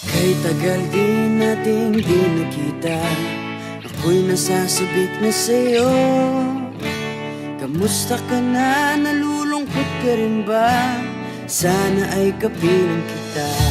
Kay tagal din nating di nakita, ako'y nasasabik na sa'yo. Kamusta ka na? Nalulungkot ka rin ba? Sana ay kapiling kita.